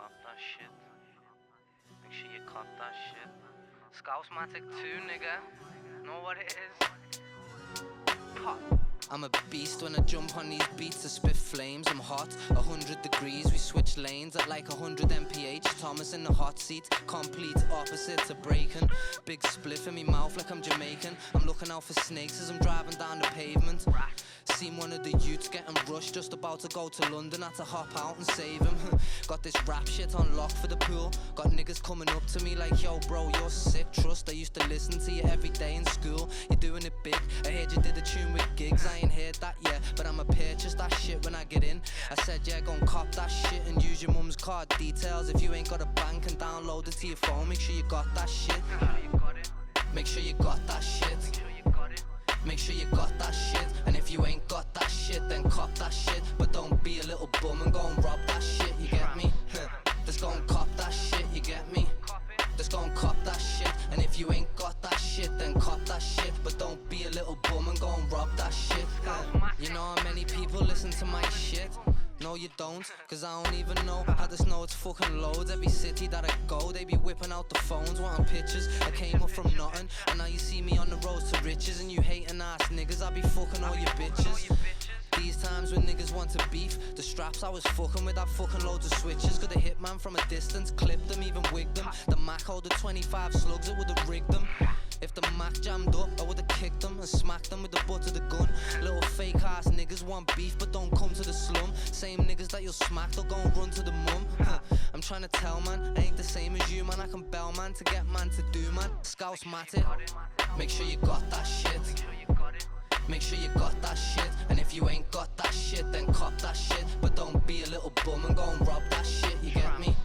cop that shit. Make sure you cop that shit. Scousematic 2, nigga. Know what it is? Pop. I'm a beast when I jump on these beats, I spit flames, I'm hot, 100 degrees, we switch lanes at like 100 mph, Thomas in the hot seat, complete opposite to breaking, big spliff in me mouth like I'm Jamaican, I'm looking out for snakes as I'm driving down the pavement, seen one of the youths getting rushed, just about to go to London, had to hop out and save him, got this rap shit on lock for the pool, got niggas coming up to me like, yo bro, you're sick, trust, I used to listen to you every day in school, you're doing it big, I heard you did a tune with gigs, I ain't heard that yet, but I'ma purchase that shit when I get in. I said yeah, gon' cop that shit and use your mum's card details. If you ain't got a bank and download it to your phone, make sure you got that shit. Make sure you got that shit. Make sure you got that shit. And if you ain't got that shit, then cop that shit. But don't be a little bum and go and rob that shit, you get me? Just go and cop that shit, you get me? Just go and cop that shit. And if you ain't got that shit, then cop that shit. But don't be a little bum and go and rob that shit. You know how many people listen to my shit? No you don't, cause I don't even know. I just know it's fucking loads. Every city that I go, they be whipping out the phones, wanting pictures. I came up from nothing, and now you see me on the road to riches. And you hating ass niggas, I be fucking all your bitches. These times when niggas want to beef, the straps I was fucking with, I fucking loads of switches. Got a hitman from a distance, clipped them, even wigged them. The Mac hold 25 slugs, it would've rigged them. If the Mac jammed up, I would've kicked them and smacked them with the butt of the gun. Little fake ass niggas want beef but don't come to the slum. Same niggas that you'll smack, they'll go and run to the mum. I'm trying to tell man, I ain't the same as you man. I can bell man to get man to do man. Scousematic, make sure you got that shit. Make sure you got that shit. And if you ain't got that shit, then cop that shit. But don't be a little bum and go and rob that shit, you get me?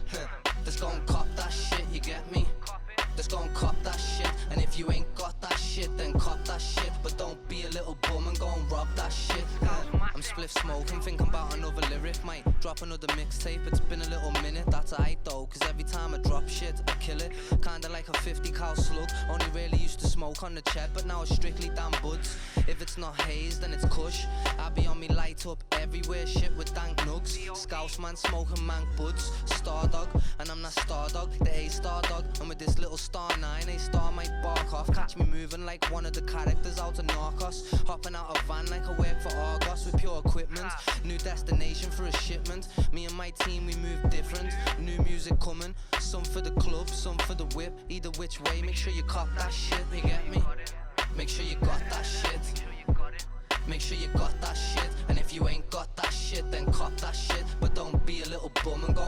Just go and cop that shit, you get me? Just go and cop that shit. And if you ain't got that shit, then cop that shit. But don't be a little bum and go and rob that shit. I'm spliff smoking, thinking about another lyric. Might drop another mixtape, it's been a little minute. That's aight though, cause every time I drop shit, I kill it. Kinda like a 50 cal slug. Only really used to smoke on the chat, but now it's strictly damn buds. If it's not haze, then it's kush. I be on me light up everywhere, shit with dank nugs. Scouse man smoking mank buds. Star dog, and I'm not star dog, the A star dog. And with this little star 9, A star might bark off. Catch me moving like one of the characters out of Narcos. Hopping out a van like I work for Argos with pure equipment. New destination for a shipment. Me and my team, we move different. New music coming, some for the club, some for the whip. Either which way, make sure you cop that shit, you get me? Make sure you got that shit. Make sure you got that shit. And if you ain't got that shit, then cop that shit. But don't be a little bum and go